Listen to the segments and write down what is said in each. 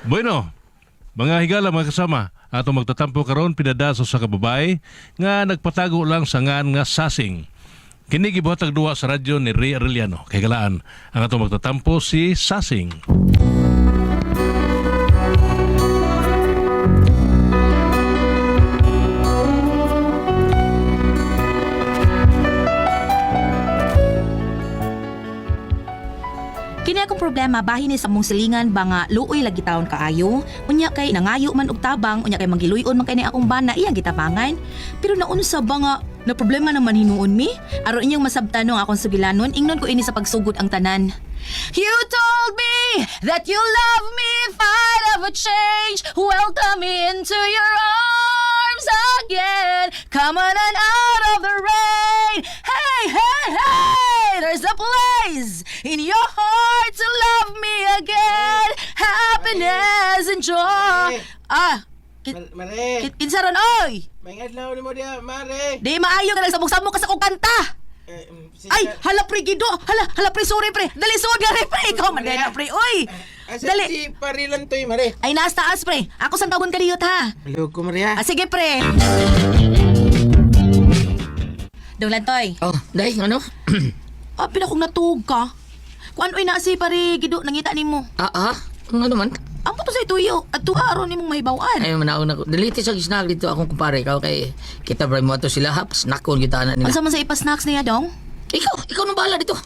Bueno, mga higala mga kasama, ato magtatampo karon pinadaso sa kababay nga nagpatago lang sa ngan nga sasing. Kini gibuhatag duwa sa radyo ni Ray Arellano. Kay galaan ang ato magtatampo si Sasing. Kini akong problema bahin ni sa mong silingan ba nga luoy lagi taon kaayo. Unya kay nangayo man og tabang, unya kay mangiluyon man kay ni akong bana iyang gitabangan. Pero naunsa ba nga na problema naman hinuon mi? Aron inyong masabtan ang akong sugilanon, ingnon ko ini sa pagsugod ang tanan. You told me that you love me if I'd ever change. Welcome me into your arms again. Come on and out of the rain. Hey, hey, hey! There's a place in your heart to love me again. Happiness and joy. Mare, Kinsaron, oy! may adlaw ni mo diya, Mare. Di maayo ka nagsabog-sabog ka sa kong kanta. Ay, hala pre, Gido. Hala pre, sorry pre. Dali, sorry pre. Ikaw man na pre, oy. Asa Dali. si Parilan to'y, Mare. Ay, naas taas pre. Ako sang tagon kaliyot ha. Hello ko, Mare, ha? Sige pre. Donglan toy. Oh, day, ano? Pila kong natug ka. Kung ano'y naasi pare, Gido, nangita ni mo. Ano naman? Amo to sa ituyo. At tuaron ni mong mahibawan. Ay, manaon ako. Daliti sa gisnag dito akong kumpare. Ikaw kay kita bray mo ato sila haps. Nakon kita na nila. Asa man sa ipa-snacks niya, dong? Ikaw nang bahala dito.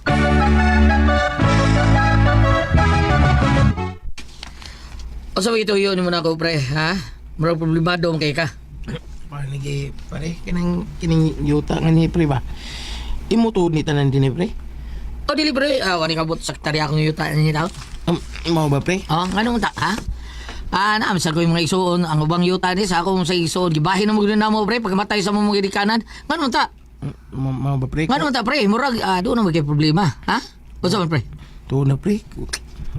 O sa ito yun mo na ako, pre, ha? Marang problemado kay ka. Lagi, pare, kining yuta nga ni Pre ba? Imuto ni tanan din ni Pre. O, dili, pre. Wani kabot saktarya akong yuta niya daw. Mao ba, Pre? Anong ta, ha? Naam sa ko yung mga isuon, ang ubang yuta ni sa akong sa isuon. Gibahin na mo gina mo, pre, pagmatay sa mga gidikanan. Ganun ta? Mao ba, Pre? Ganun ta, pre? Murag, doon na magkay problema, ha? O sa man, pre? Tuo na, Pre.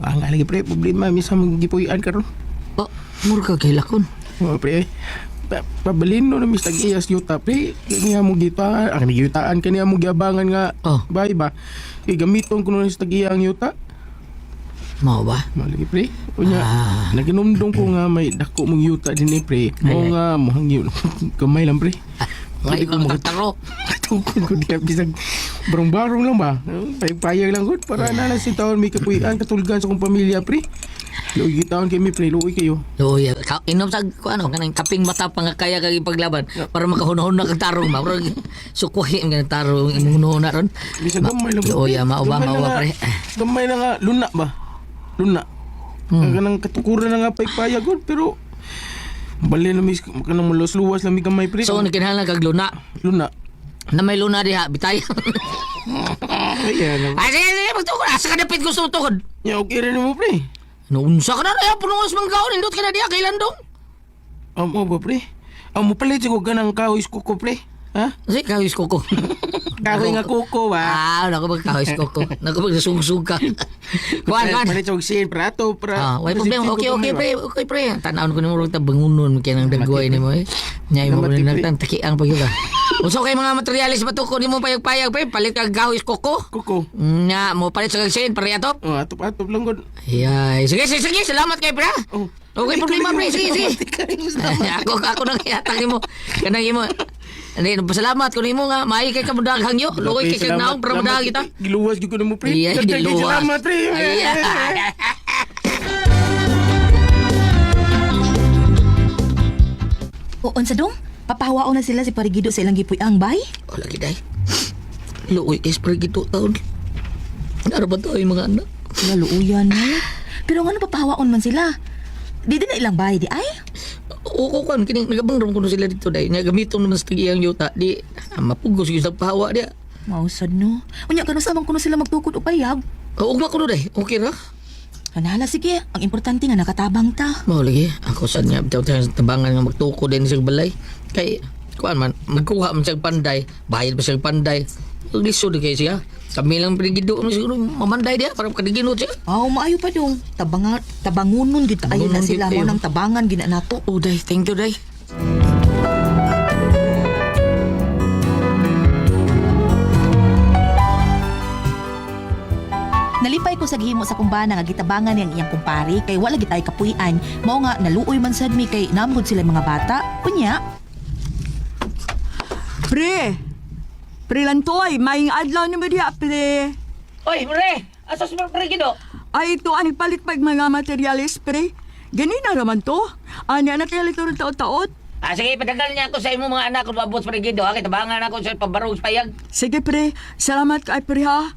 Ang lagi, Pre, problema misa magipuyan karon. O, murag ka kay lakon. Mao, Pre. Pabalin no na mistag iyas yuta, Pre. Kaniya mo gitaan, ang yutaan kaniya mo giabangan nga. Oh. Bay ba? Gamiton ko no sa tagiyang yuta. Mao ba? Malagi, Pre. Unya, naginumdum ko nga may dako mong yuta din ni Pre. Mao nga mohang yun. Kamay lang, Pre. Ngay ko magtaro. Tukod ko diya bisag barong-barong lang ba? Payag-payag lang gud para na lang si taon may kapuyan katulgan sa kong pamilya, Pre. Luoy taon kay mi, Pre. Luoy kayo. Luoy. Inom sa kanang kaping mata pa nga kaya kag ipaglaban para makahunahon na kag tarong ba. Murag sukwahi ang tarong imuno na ron. Bisag gamay lang. Luoy, mao ba, pre. Gamay na nga luna ba? Luna. Ang kanang katukuran na nga payag gud pero bali na mis kanang mulos-luwas lang mi gamay, Pre. So nagkinahanglan kag luna. Luna. Na may luna diha, bitay. Ayan. Ay, sige, magtukod. Asa ka dapit gusto mo tukod? Ya okay rin mo, Pre. Naunsa ka na na, punuwas mang gaon. Indot ka na diha, kailan dong? Amo ba, Pre? Amo palit ko ganang kawis kuko, Pre. Ha? Sige, kawis koko. Kahoy nga kuko ba? Naku magkawis koko. Naku magsasungsug ka. Kuhan. Palit og sin prato para. Wala problema. Okay, pre. Okay, pre. Tanawon ko ni mo rin bangunon kaya nang dagway ni mo eh. Nyay mo rin nagtang takiang pa yun. Unsa kay mga materialis matuko ni mo payag-payag, pre. Palit kag gawis koko. Kuko. Nya, mo palit sa kagsin, pare atop. Atop-atop lang gud. Ay, sige. Salamat kay pre. Oh. Okay, problema, pre. Sige. Ako nang iatang ni mo. Kanang imo. Hindi, pasalamat ko nimo nga. Maayo kay kamudag hangyo. Luoy kay kag naong para mudag kita. Giluwas gyud ko nimo, Pre. Iya, giluwas. Salamat, Pre. Unsa dong? Papahawaon na sila si Parigido sa ilang gipuyang bay? O, lagi day. Luoy kay sprigito taon. Ano ba to yung mga anak? Naluuyan na. Pero nga papahawaon man sila. Di din na ilang bay, di ay? Oo, kan kining nagabang ram kuno sila dito day. Nya gamiton naman sa tagiyang yuta di mapugos gyud sa pahawa dia. Mausad no. Unya kanu samang kuno sila magtukod og payag. Ugma kuno day. Okay ra? Kanala sige, ang importante nga nakatabang ta. Mao lagi. Ako sad nya bitaw sa tabangan nga magtuko din sa balay. Kay kuan man magkuha man siya panday, bayad pa siya panday. Lisod kay siya. Kami lang pinigido mo siguro mamanday dia para kadiginod siya. Maayo pa dong. Tabangunon gid ayo na Tabangunon sila gid mo kayo. nang tabangan gina nato. Oh, day. Thank you, day. Nalipay ko sa gihimo sa kumbana nga gitabangan niyang iyang kumpari kay wala gitay kapuy-an. Mao nga naluoy man sad mi kay namhod sila mga bata. Kunya, Pre! Pre Lantoy, maing adlaw ni mo diha, pre. Oy, pre! Asas mo, pre, Gido? Ay, ito ang palit pag mga materialis, pre. Ganina naman to. Ani anak kaya lito ng taot-taot. Sige, padagal niya ako sa imo mga anak ko, mabot, pre, Gido. Kitabangan ako sa pabarong payag. Sige, pre. Salamat kay pre, ha.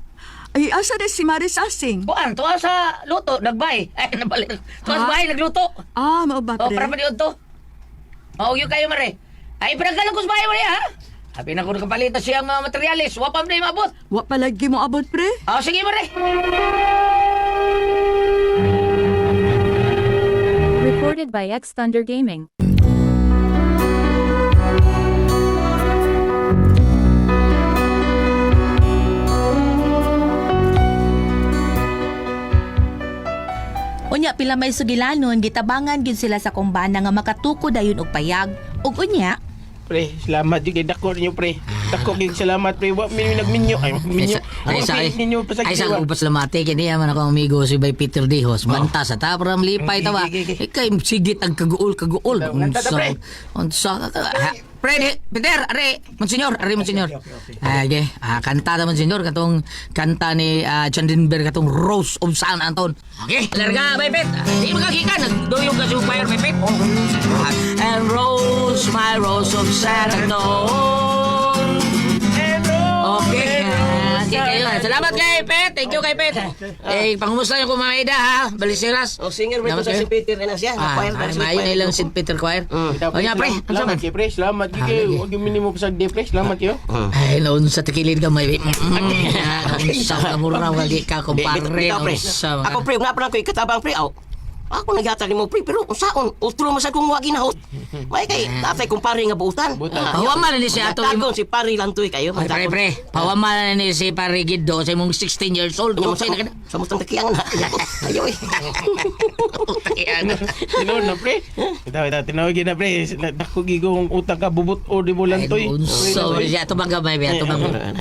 Ay, asa na si Maris Asing? Kuan, tuwa sa luto, nagbay. Ay, nabalik. Tuwa sa bahay, nagluto. Ah, mao ba, O, pre? para pa niyo to. Maugyo kayo, mare. Ay, padagal ko sa bahay, mare, ha? Happy na ko nakapalita siyang mga materialis. Wapam na yung mabot. Wa palagi mo abot, pre. Sige, mare. Recorded by X Thunder Gaming. unya pila may sugilanon gitabangan gyud sila sa kumbana nga makatuko dayon og payag. Ug unya, Pre, salamat yung kay dako ninyo, pre. Dako yung salamat, pre. Wa mi nagminyo. Ay, minyo. Minyo pa sa Ay, sa kiwa. upas lamate, kini yaman akong amigo si Bay Peter Dihos. Banta sa tapram lipay tawa. Kay sigit ang kaguol. Unsa. Pre, Peter, Monsignor. Okay. Kanta naman, Monsignor, katong kanta ni Chandenberg, katong Rose of San Anton. Okay, larga, Bay Pet. Di magkakita, nagdoyong ka sa fire, Bay Pet. And Rose, my Rose of San Anton. Okay. Kayo. Salamat kay Pet. Thank you kay Pet. Pangumusta niyo kung mga ida, ha? Balisiras. Singer ba ito sa si Peter na siya? Mayo na ilang si Peter Choir. O nga, pre. Salamat kay pre. Salamat kay. Huwag yung minimo pa sa day, pre. Salamat kayo. Ay, noon sa tikilid ka may... Unsa ka mura, wagi ka kumpare. Ako pre, nga pa lang ko ikatabang pre. Ako naghatag ni mo pre, pero unsaon? Utro masad kong wagi na hot. May kay tatay kumpare nga buutan. Pawaman ni si ato Tagon si pari Lantoy kayo. Pre, pawaman ni si Parigido sa imong 16 years old. Unsay na ka? Sa mustang takiyangan na. Ayo eh. Tinood na, pre. Tinawagin na, pre. Dako gigong utang ka bubut o di mo lang toy. Unsa siya to bangga may ato bangga.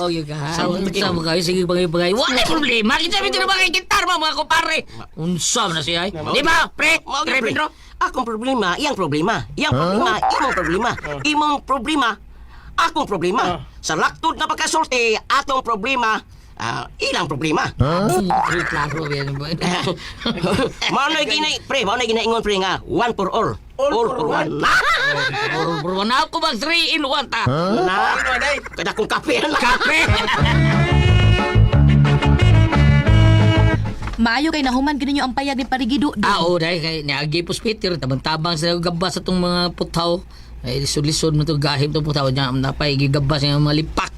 Oh, you guys. Unsa mo kayo sige pagay. Wala problema. Kita mi na gitar mga kumpare. Unsa na siya? Di ba, pre? Pre Pedro. Akong problema, iyang problema. Imong problema. Akong problema. Sa laktod na pagkasorte, atong problema, ilang problema. Klaro yan. Mao na ginaingon pre nga, one for all. All for one. Bro, na ako bang 3 in 1 ta? Kada kong kape na. Kape! maayo kay nahuman gid ninyo ang payag ni Parigido. Oo, dahil kay niagi po Peter, tabang-tabang sa gabas sa itong mga putaw. Ay, lisod-lisod mo itong gahim itong putaw niya. Napay, gigabas niya mga lipak.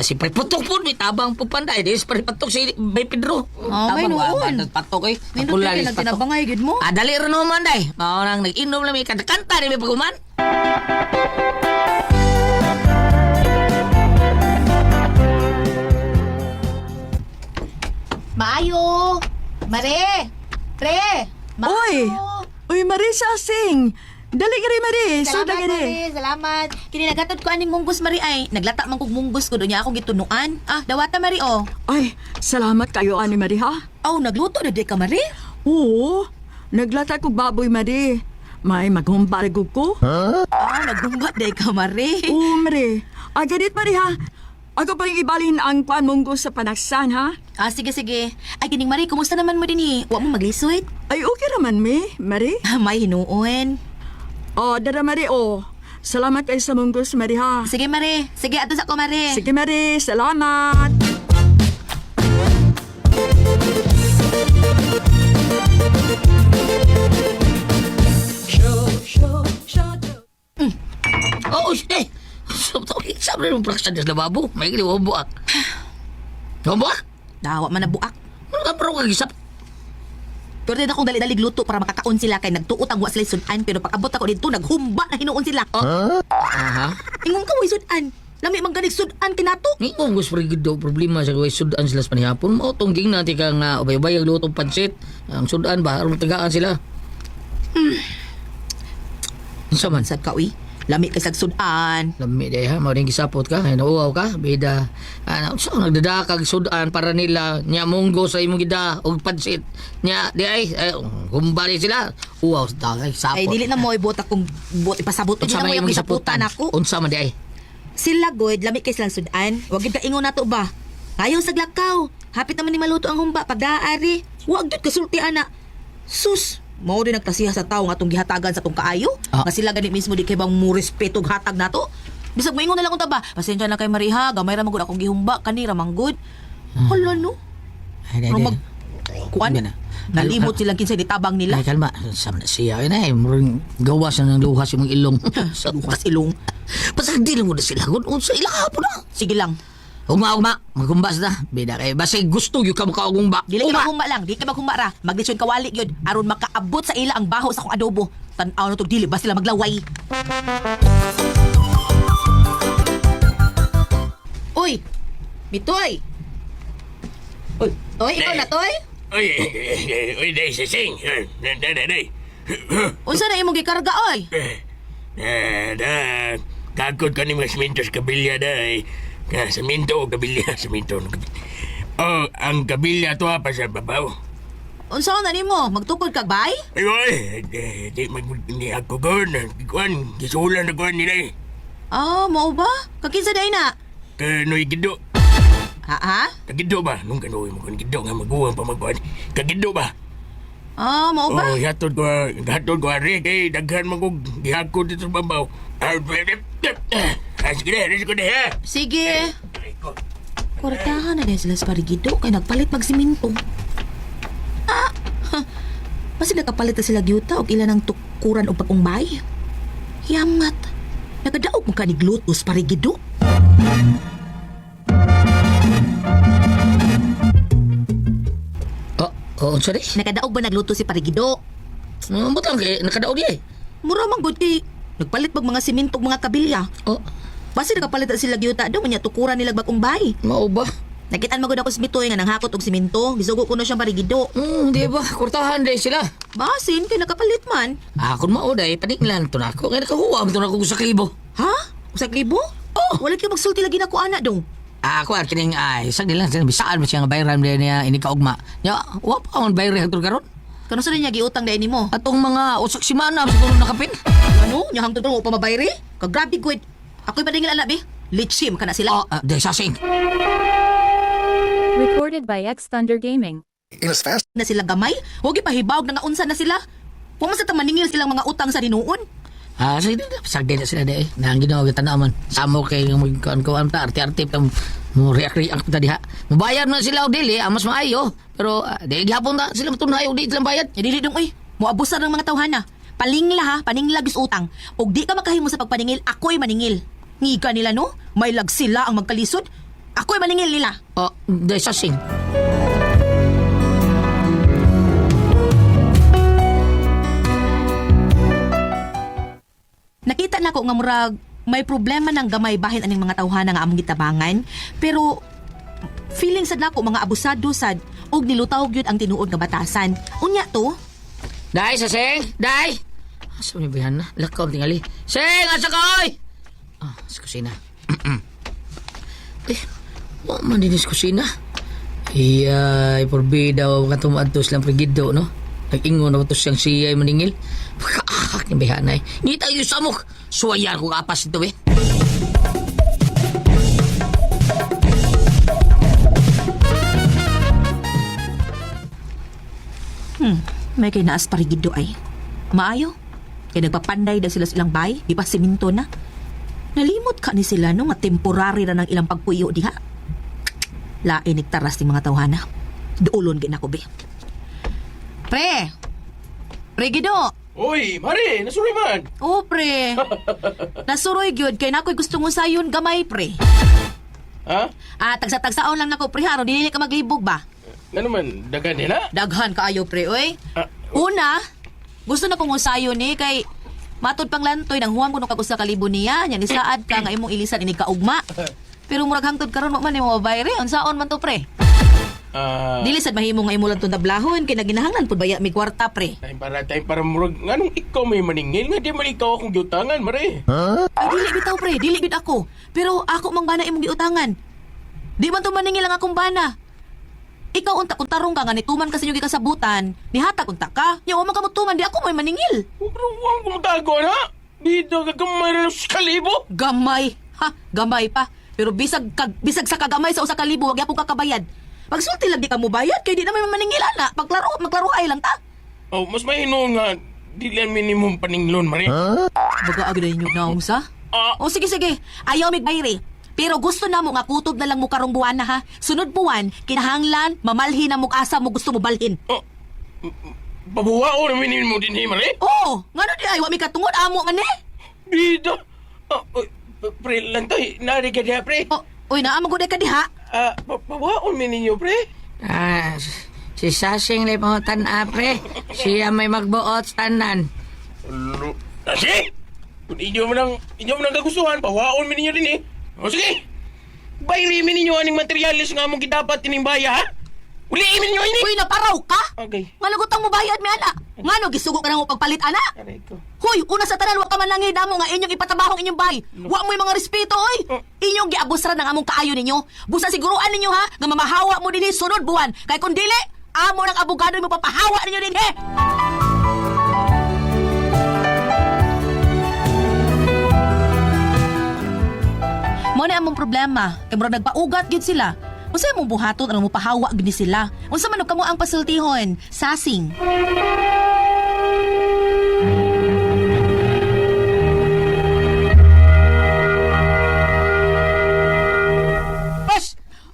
Si Pre Putok po, may tabang po panday. Di si Pre Putok si Bay Pedro. may noon. Patok eh. Minut kay nagtinabangay gid mo. Dali rin naman day. Maurang nag-inom lang may kanta rin may paguman. Maayo! Mare! Pre! Uy! Uy, Maris Asing! Dali ka rin, Maris. Salamat, Suda ka rin. Mare. Salamat. Kini nagatod ko aning munggos, Mari, ay. Naglata man kong munggos ko. Doon niya akong gitunuan. Dawata, Mari, oh. Ay, salamat kayo, Ani Mari, ha? Nagluto na di ka, Mari? Oo. Naglata ko baboy, Mari. May maghumbarigog ko. Naggumbat di ka, Mari. Oo, Mari. Ganit, Mari, ha? Ako pa rin ibalin ang kwan munggo sa panaksan, ha? Sige, sige. Ay, kining Mari, kumusta naman mo din, Huwag mo maglisuit. Ay, okay naman, Mari. May hinuon. Dara, Mari, Salamat kayo sa munggos, Mari, ha? Sige, Mari. Sige, ato sa ko, Mari. Sige, Mari. Salamat. Sabi mo praksa sa lababo. May kili wabuak. Wabuak? Dawa man na buak. Ano ka parang kagisap? Pero din akong dali-dali gluto para makakaon sila kay nagtuot ang wa sila sudan. Pero pag abot ako dito, naghumba na hinuon sila. Aha. Ingon ka, way sudan. Lami man ganig sudan kinato. Ni kung gusto rin daw problema sa kaway sudan sila sa panihapon. Mautong natin ka nga ubay-ubay ang lutong pansit. Ang sudan ba? Aram tagaan sila. Sad ka, uy. Lami kay sagsudan. Lami day ha, mauring gisapot ka, ay nauwaw ka, bida. So nagdadakag sudan para nila nya munggo sa imong gida og pansit. Nya di ay humbali sila. Uwaw sa dagay sapot. Ay dili na mo ibot akong ipasabot di Unsa na mo man yung imong gisaputan gisaputan? ako. Unsa man di ay? Sila good, lami kay silang sudan. Wag gid ka ingon nato ba? Ayaw saglakaw. Hapit naman ni maluto ang humba pagdaari. Wag gid kasulti ana. Sus, mao din nagtasiha sa tawo nga atong gihatagan sa tong kaayo. Nga sila gani mismo di kay bang mo respeto og hatag nato. Bisag moingon na lang unta ba? Pasensya na kay Mariha, gamay ra man gud akong gihumba kanira man gud. Hala no. Ay, Pero mag kuan Yan na. nalimot silang kinsay ditabang nila. Ay, kalma. Sama na siya. Ay, na, muring gawas na ng luhas yung mga ilong. Sa lukas ilong. Pasag di lang mo na sila. Kung unsa ilang hapon na. Sige lang. Ugma. Magkumbas na. Bida kay basay gusto yung ka makaugumba. Dili ka maghumba lang, di ka maghumba ra. Magdesyon kawali gyud aron makaabot sa ila ang baho sa akong adobo. Tan-aw na to dili ba sila maglaway. Uy! Mitoy! Oy, ikaw na toy? Uy, day, sising. Day. Unsa na imong gikarga oy? Kakot ka ni mga siminto sa kabilya, day. Siminto o kabilya, siminto. Oh, ang kabilya to pa sa babaw. Unsa na nimo? Magtukod kag bay? Ay, di ako gon. Kuan, gisulan na kuan nila eh. Ah, mao ba? Kakinsa day na? Kanoy gido. Ha? Kagido ba? Nung kanoy mo kung gido nga maguwang pa magkuhan. Kagido ba? Ah, mao ba? Oh, hatod ko ari kay daghan mo kong gihakot dito sa babaw. Sige na, ha? Sige. Kortahan na din sila sa parigido kay nagpalit magsiminto. Basi nakapalit na sila gyuta og ilan ng tukuran o pag-umbay. Yamat. Nagadaog mo ka ni glutos parigido. Unsa di? Nakadaog ba nagluto si parigido? Butang kay nakadaog di eh. Mura man gud kay nagpalit pag mga siminto og mga kabilya. Oh, Basi nakapalit na sila gyuta daw nya tukuran nila bag-umbay. mao ba? Nakitaan magud ako sa mitoy nga nanghakot og siminto. Bisugo ko na siyang parigido. Di ba? Kurtahan day sila. Basin kay nakapalit man. Kung mao day, paninglan to na ako. Kaya nakahuwa mo to na ako sa klibo. Ha? Usa libo? Oh, wala ka magsulti lagi na ko ana dong. Ako at kining ay, isang nilang bisaan mo siya nga bayran din niya inikaugma. Nya, wa pa man bayran hangtod karon. Kano sa niya giutang dai nimo? Atong mga usak simana siguro nakapin. Ano? Nya hangtod pa mo mabayri? Kag grabe gud. Ako'y padingil ana bi. Litchim kana sila. Day sasing. Recorded by X Thunder Gaming. Na sila gamay. Huwag ipahibawag na nga unsa na sila. Huwag man sa tamaningil silang mga utang sa dinuon. Sige na, sagday na sila day. Nang ginawa kita naman. Samo kay magkuhan ta, arte-arte pa mo react ta diha. Mabayad man sila og dili, mas maayo. Pero di gihapon ta sila matunay og di silang bayad. Dili dong oy. Moabusan ng mga tawhana. Palingla ha, paningla gis utang. Og di ka makahimo sa pagpaningil, ako'y maningil. Ngiga nila no? May lag sila ang magkalisod. Ako'y maningil nila. Day sasing. Nakita na ko nga murag may problema ng gamay bahin aning mga tawhana nga among gitabangan, pero feeling sad nako mga abusado sad og nilutaw gyud ang tinuod nga batasan. Unya to, Day sasing, day. Asa ni bihan na? Lakaw tingali. Sing, asa ka oy? Sa kusina. Wa man din sa kusina. Iyay, porbida wa ka tumadto silang prigido, no? Nag-ingon na to siyang siyay maningil. Pagkaakak ni bihanay. Ngita yung samok. Suwayan kong apas ito eh. may kay naas parigido ay. Maayo. Kay nagpapanday daw sila silang bay, di pa siminto na. Nalimot ka ni sila no nga temporary ra ng ilang pagpuyo diha. Lain nigtaras ni mga tawhana. Duulon gid nako be. Pre. Pre Gido. Oy, Mari, nasuloy man. Oh, pre. Nasuroy gyud kay nakoy gusto mo sayon gamay, pre. Ha? Tagsa-tagsaon lang nako, pre, aron dili ka maglibog ba? Nga naman, dagan nila. Daghan kaayo, pre, oy. Una, gusto na kong usayon ni kay matod pang lantoy nang huwang ko nung kagusta kalibo niya. Yan isaad ka nga imong ilisan ini kaugma. Pero murag hangtod karon wa man imo bayre. Unsaon man to, pre? Dili sad mahimo nga imulan tong tablahon kay naginahanglan pud baya mi kwarta pre. Time para murag nganong ikaw may maningil nga di man ikaw akong giutangan mare. Ay, dili bitaw pre, dili bit ako. Pero ako mang bana imong giutangan. Di man to maningil ang akong bana. Ikaw unta kung tarong ka nga nituman kasi yung gikasabutan, nihatag unta ka. Nya wa man ka mutuman, di ako may maningil. Pero wang kumatago na. Dito kagamay na sa kalibo. Gamay. Ha, gamay pa. Pero bisag sa kagamay sa usa ka libo, wag yapon kakabayad. Pagsulti lang di ka mo bayad, kay di na may maningil ana. Maglaro ay lang ta. Oh, mas mahino nga di lang minimum paninglon mare. Baga agad ninyo naong sa? Ah. O sige. Ayaw mig bayri. Pero gusto na mo nga kutob na lang mo karong buwan na ha. Sunod buwan, kinahanglan, mamalhin na mo asa mo gusto mo balhin. Oh. Pabuwao na minimum din mare. Oo, ngano di ay wa mi katungod amo man eh. Dito. Pre lang tayo. Nari ka diha pre. Uy, naamag ka diha. Pabuwao ninyo pre. Si Sasing limutan pre. Siya may magbuot tanan. Kasi, kung inyo mo nang kagustuhan, pawaon mi ninyo din eh. O sige, bayri mi ninyo aning materialis nga mong dapat tinimbaya ha? Uliin mi ninyo ini! Uy, naparaw ka? Okay. Nga nagutang mo bayad mi ana. Ngano gisugo ka na mo pagpalit ana? Aray ko. Hoy, una sa tanan wa ka man langid amo nga inyong ipatabahong inyong bahay. Wa mo mga respeto oy. Inyong giabusran ng among kaayo ninyo. Busa siguruan ninyo ha nga mamahawa mo dinhi sunod buwan. Kay kun dili, amo ng abogado mo papahawa ninyo dinhi. Mo na among problema, kay murag nagpaugat gyud sila. Unsa imong buhaton ano mo pahawa gid sila? Unsa man og kamo ang pasultihon? Sasing.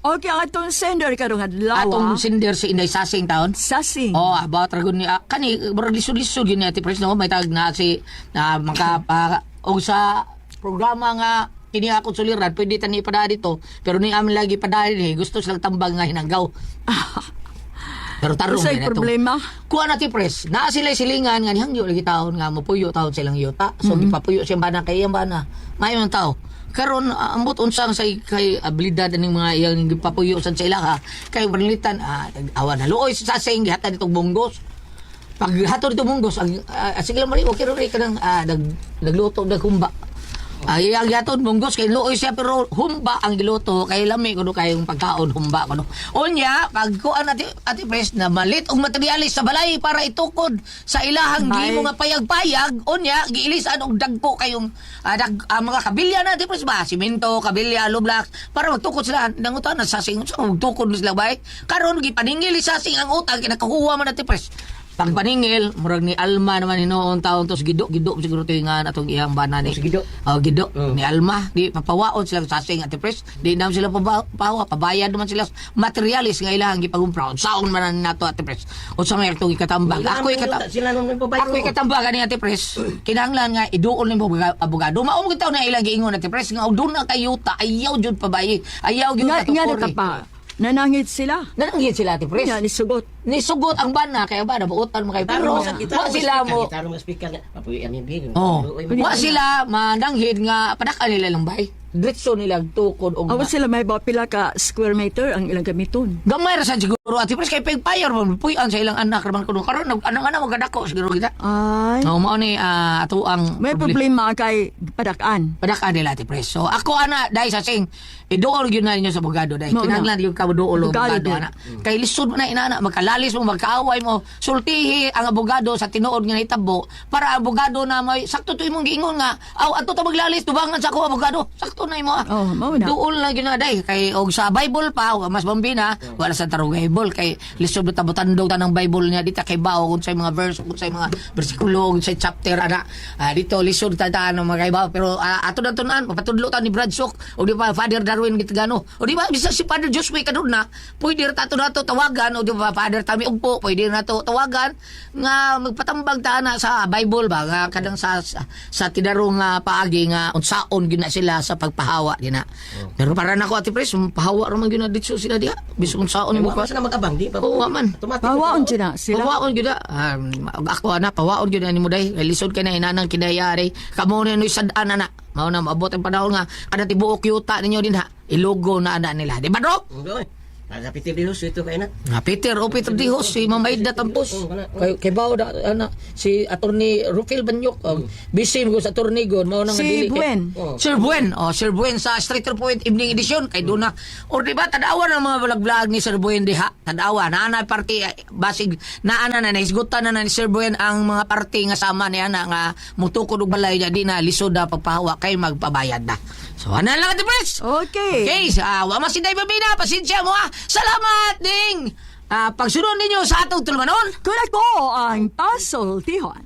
Okay, ang atong sender karong adlaw. Atong sinder si Inday Sasing taon. Sasing. Oh, about ragon ni kani murag lisod-lisod yun ni Ate Pres no may tag na si na maka og sa programa nga kini ako suliran pwede tani pada dito pero ni amin lagi pada ni gusto silang tambang nga hinanggaw. Pero tarong Usay na to. problema. Kuha na Ate Pres. Na sila silingan nga nihang lagi taon nga mopuyo taon silang yuta. So gipapuyo siya bana kay iyang bana. Mayon tao. Karon ambot unsang sa kay abilidad aning mga iyang gipapuyo sa ilaha kay berlitan awan na luoy sa sing gihatad ditong bunggos. Pag hatod ditong bunggos sige lang mari okay ro kanang nagluto humba. Iyang gihatod bunggos kay luoy siya pero humba ang giluto kay lami kuno kayong pagkaon humba kuno. Unya pag kuan ati Pres na malit og materialis sa balay para itukod sa ilahang Bay. gimo nga payag-payag unya giilisan og dagko kayong mga kabilya na ati Pres ba simento kabilya lublak para magtukod sila nangutan na sasing sa magtukod sila bay karon gipaningil sasing ang utang kinakakuha man ati Pres. Pag paningil, murag ni Alma naman hinoon taon tos gido siguro tingan atong iyang bana ni. Gido. Oh, gido ni Alma, di papawaon sila sa sasing Ate Pres. Di nam sila pabayad naman sila materialis nga ilang gipagumpra. Saon man nato Ate Pres. Unsa may atong ikatambag. Ako Sila nung may pabayad. Ako ikatambagan ni Ate Pres. Kinahanglan nga iduol ni abogado. Mao mo gitaw na ilang giingon Ate Pres nga doon na kayuta ayaw jud pabayi. Ayaw gyud Nga katukori. pa. Nanangit sila. Nananggit sila Ate Pres. Nga nisugot. Nisugot ang bana kaya ba nabuotan mo kay pero wa sila mo Tarong speaker nga. Papuyan yung bigay. wa sila mananghid nga padaka nila lang bay diretso nila tukod og Awan sila may ba pila ka square meter ang ilang gamiton. gamay ra sa siguro Ate Pres kay pagpayor mo puy-an sa ilang anak raman kuno karon anang magadako siguro kita Ay. mao ni ato ang May problema kay padakaan. padaka nila Ate Pres so ako ana dai sa sing iduol gyud na ninyo sa abogado dai Mao na. kinahanglan yung kaduol Abogado abogado din. ana kay lisod mo na inana magkalalis mo magkaaway mo sultihi ang abogado sa tinuod nga hitabo para ang abogado na may sakto to imong giingon nga aw adto ta maglalis tubangan sa ako abogado sakto na imo Oh, mao na. duol na gyud na day kay og sa Bible pa mas bambina wala sa tarong Bible kay lisod ta butandog ta ng Bible niya dita kay bawo kung sa mga verse kung sa mga bersikulo kung sa chapter ana dito lisod ta ano mga kaibaw pero ato na tunan papatudlo ta ni Bradshaw o di ba Father Darwin Gitgano o di ba bisa si Father Joshua kaduna pwede ra ta nato tawagan o di ba Father Tami Ugpo pwede nato tawagan nga magpatambag ta na sa Bible ba nga kadang sa tidarong paagi nga unsaon gyud na sila sa pagpahawa di na pero para nako Ate Pres pahawa ra man gyud na dito sila diha bisan unsaon mo Wa sila mag-abang di pa. Oo man. Pawaon sila. Pawaon gyud ako ana pawaon gyud ni mo day lisod kay na inanang kinayari kamo na no sad-an ana mao na maabot ang panahon nga kada tibuok yuta ninyo din ha ilogo na ana nila di ba Dok? Nagapitib din ito kayo na. Nga Peter Dihos, si Mamaid na tampos. Kay Bao da, si Attorney Rufil Banyok, busy mo sa attorney gon, mao nang Si dili. Buen. Sir Buen sa Street Point Evening Edition kay duna. Or di ba tadawa ng mga vlog ni Sir Buen diha? Tadawa na party basig naana na naisgutan na ni Sir Buen ang mga party nga sama niya na nga mutukod og balay di na lisod na pagpahawa kay magpabayad na. So ana lang ati press. Okay. Okay, wa masinday babina, pasensya mo ha. Salamat ding. Pagsunod ninyo sa atong tulunganon. Correct po ang pasultihan.